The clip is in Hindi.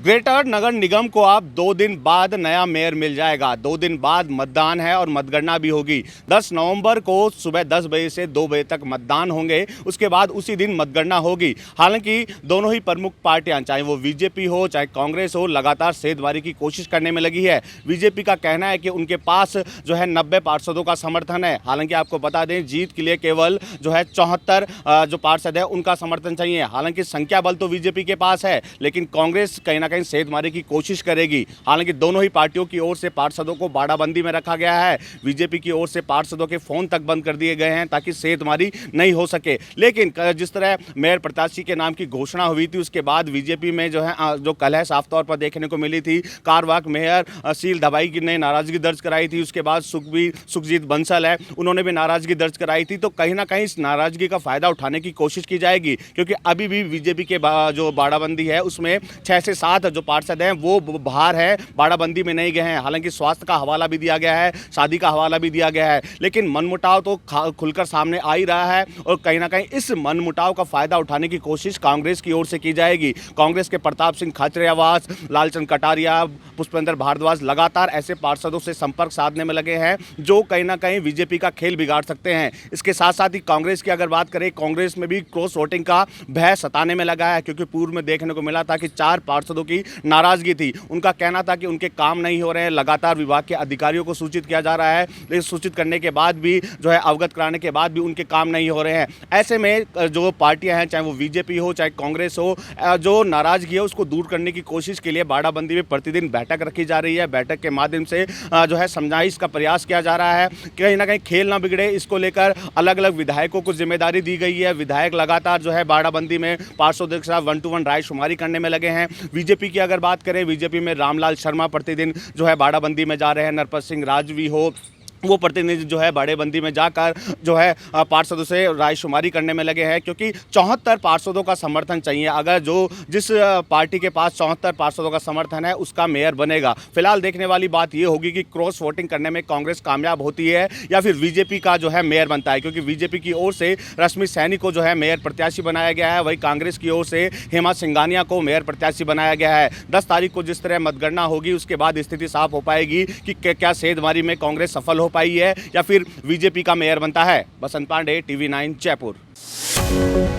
ग्रेटर नगर निगम को अब 2 दिन बाद नया मेयर मिल जाएगा। 2 दिन बाद मतदान है और मतगणना भी होगी। 10 नवंबर को सुबह 10 बजे से 2 बजे तक मतदान होंगे। उसके बाद उसी दिन मतगणना होगी। हालांकि दोनों ही प्रमुख पार्टियां, चाहे वो बीजेपी हो चाहे कांग्रेस हो, लगातार सेंधमारी की कोशिश करने में लगी है। बीजेपी का कहना है कि उनके पास जो है 90 पार्षदों का समर्थन है। हालांकि आपको बता दें, जीत के लिए केवल जो है 74 जो पार्षद है उनका समर्थन चाहिए। हालांकि संख्या बल तो बीजेपी के पास है, लेकिन कांग्रेस कहीं ना कहीं सेंधमारी की कोशिश करेगी। हालांकि दोनों ही पार्टियों की ओर से पार्षदों को बाड़ाबंदी में रखा गया है। बीजेपी की ओर से पार्षदों के फोन तक बंद कर दिए गए हैं ताकि सेंधमारी नहीं हो सके। लेकिन जिस तरह मेयर प्रत्याशी के नाम की घोषणा हुई थी, उसके बाद बीजेपी में जो है जो कलह साफ तौर पर देखने को मिली थी। कारवाक मेयर शील दबाई ने नाराजगी दर्ज कराई थी। उसके बाद सुखजीत बंसल है, उन्होंने भी नाराजगी दर्ज कराई थी। तो कहीं ना कहीं इस नाराजगी का फायदा उठाने की कोशिश की जाएगी, क्योंकि अभी भी बीजेपी के जो बाड़ाबंदी है उसमें 6 से 7 जो पार्षद हैं वो बाहर है, बाड़ाबंदी में नहीं गए हैं। हालांकि स्वास्थ्य का हवाला भी दिया गया है, शादी का हवाला भी दिया गया है, लेकिन मनमुटाव तो खुलकर सामने आ ही रहा है। और कहीं ना कहीं इस मनमुटाव का फायदा उठाने की कोशिश कांग्रेस की ओर से की जाएगी। कांग्रेस के प्रताप सिंह खाचरियावास, लालचंद कटारिया, पुष्पेंद्र भारद्वाज लगातार ऐसे पार्षदों से संपर्क साधने में लगे हैं जो कहीं ना कहीं बीजेपी का खेल बिगाड़ सकते हैं। इसके साथ साथ ही कांग्रेस की अगर बात करें, कांग्रेस में भी क्रॉस वोटिंग का भय सताने में लगा है, क्योंकि पूर्व में देखने को मिला था कि 4 पार्षदों की नाराजगी थी। उनका कहना था कि उनके काम नहीं हो रहे हैं। लगातार विभाग के अधिकारियों को सूचित किया जा रहा है, लेकिन सूचित करने के बाद भी जो है अवगत कराने के बाद भी उनके काम नहीं हो रहे हैं। ऐसे में जो पार्टियां हैं, चाहे वो बीजेपी हो चाहे कांग्रेस हो, जो नाराजगी है उसको दूर करने की कोशिश के लिए बाड़ाबंदी में प्रतिदिन बैठक रखी जा रही है। बैठक के माध्यम से जो है समझाइश का प्रयास किया जा रहा है। कहीं ना कहीं खेल ना बिगड़े, इसको लेकर अलग अलग विधायकों को जिम्मेदारी दी गई है। विधायक लगातार जो है बाड़ाबंदी में पार्षदों के साथ 1-to-1 रायशुमारी करने में लगे हैं। बीजेपी की अगर बात करें, बीजेपी में रामलाल शर्मा प्रतिदिन जो है बाड़ाबंदी में जा रहे हैं। नरपत सिंह राजवी हो, वो प्रतिनिधि जो है बाड़ेबंदी में जाकर जो है पार्षदों से रायशुमारी करने में लगे हैं, क्योंकि 74 पार्षदों का समर्थन चाहिए। अगर जिस पार्टी के पास 74 पार्षदों का समर्थन है उसका मेयर बनेगा। फिलहाल देखने वाली बात ये होगी कि क्रॉस वोटिंग करने में कांग्रेस कामयाब होती है या फिर बीजेपी का जो है मेयर बनता है, क्योंकि बीजेपी की ओर से रश्मि सैनी को जो है मेयर प्रत्याशी बनाया गया है, वही कांग्रेस की ओर से हेमा सिंघानिया को मेयर प्रत्याशी बनाया गया है। 10 तारीख को जिस तरह मतगणना होगी उसके बाद स्थिति साफ हो पाएगी कि क्या सेंधमारी में कांग्रेस सफल हो पाई है या फिर बीजेपी का मेयर बनता है। बसंत पांडे, TV9 जयपुर।